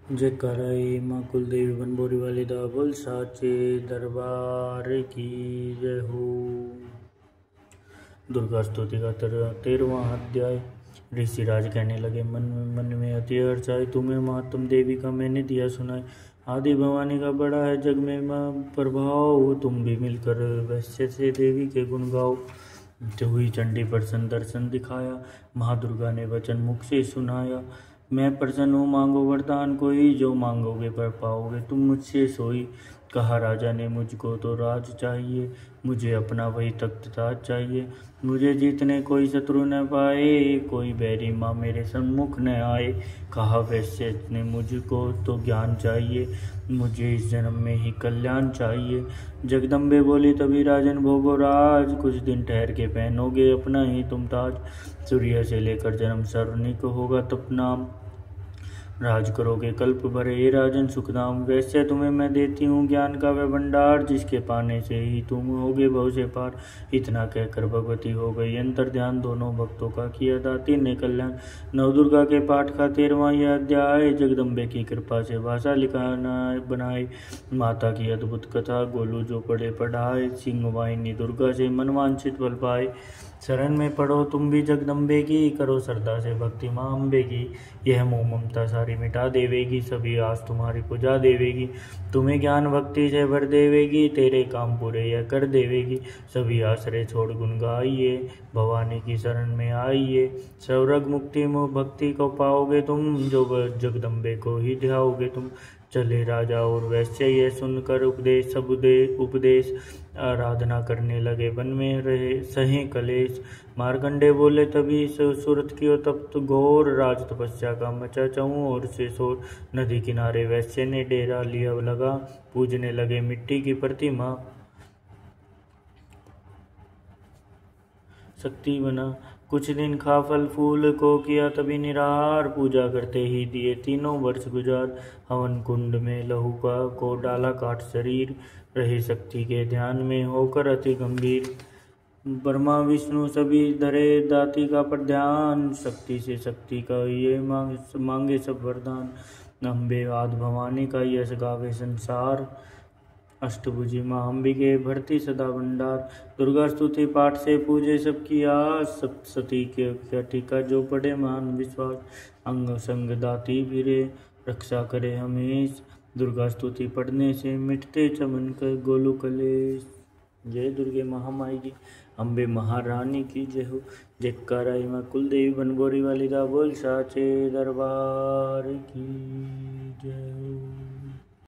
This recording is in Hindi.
जयकाराई माँ कुलदेवी बनबोरी वाली दा बोल साचे दरबार की जय हो। दुर्गा स्तुति का 13वां अध्याय। ऋषिराज कहने लगे, मन में अति हर्ष आए, तुम्हें महात्म देवी का मैंने दिया सुनाए। आदि भवानी का बड़ा है जग में प्रभाव, तुम भी मिलकर वैश्य से देवी के गुण गाओ। जो हुई चंडी प्रसन्न दर्शन दिखाया, महादुर्गा ने वचन मुख से सुनाया। मैं प्रसन्न हूँ, मांगो वरदान कोई, जो मांगोगे पर पाओगे तुम मुझसे सोई। कहा राजा ने, मुझको तो राज चाहिए, मुझे अपना वही तख्त ताज चाहिए। मुझे जीतने कोई शत्रु न पाए, कोई बैरी माँ मेरे सम्मुख न आए। कहा वैश्य ने, मुझको तो ज्ञान चाहिए, मुझे इस जन्म में ही कल्याण चाहिए। जगदम्बे बोली, तभी राजन भोगो राज, कुछ दिन ठहर के पहनोगे अपना ही तुम ताज। सूर्य से लेकर जन्म सर्वनिक होगा तप नाम, राज करोगे कल्प भरे हे राजन सुखधाम। वैसे तुम्हें मैं देती हूँ ज्ञान का वह भंडार, जिसके पाने से ही तुम होगे भव से पार। इतना कहकर भगवती हो गई अंतर ध्यान, दोनों भक्तों का किया दाती ने कल्याण। नवदुर्गा के पाठ का 13वां यह अध्याय, जगदम्बे की कृपा से भाषा लिखाना बनाए। माता की अद्भुत कथा गोलू जो पढ़े पढ़ाए, सिंह वाहिनी दुर्गा से मनवांछित फल पाए। शरण में पढ़ो तुम भी जगदम्बे की, करो श्रद्धा से भक्ति माँ अम्बे की। यह मोह ममता सारी मिटा देवेगी, सभी आस तुम्हारी पूजा देवेगी। तुम्हें ज्ञान भक्ति से भर देवेगी, तेरे काम पूरे यह कर देवेगी। सभी आश्रय छोड़ गुण गाइए, भवानी की शरण में आइए। स्वर्ग मुक्ति मोह भक्ति को पाओगे तुम, जो जगदम्बे को ही ध्याओगे तुम। चले राजा और वैश्य ये सुनकर उपदेश सब उपदेश, आराधना करने लगे वन में रहे सहे कलेश। मार्कंडे बोले, तभी सूरत की तप्त घोर, राज तपस्या का मचा चहु और से शोर। नदी किनारे वैश्य ने डेरा लिया लगा, पूजने लगे मिट्टी की प्रतिमा। शक्ति बना कुछ दिन खा फल फूल को, किया तभी निराहार, पूजा करते ही दिए 3 वर्ष गुजार। हवन कुंड में लहू का को डाला काट शरीर, रहे शक्ति के ध्यान में होकर अति गंभीर। ब्रह्मा विष्णु सभी धरे दाती का पर ध्यान, शक्ति से शक्ति का ये मांगे सब वरदान। अम्बे आद भवानी का यश गावे संसार, अष्टभुजी माँ अंबिके भरती सदा भंडार। दुर्गा स्तुति पाठ से पूजे सबकी आस, सप्तशती के टीका जो पढ़े महान विश्वास। अंग संग दाती फिरे रक्षा करे हमेश, दुर्गा स्तुति पढ़ने से मिटते चमन कर गोलू कलेश। जय दुर्गे महामाई की, अम्बे महारानी की जय हो। जयकाराई माँ कुलदेवी बनबोरी वाली दा बोल साचे दरबार की।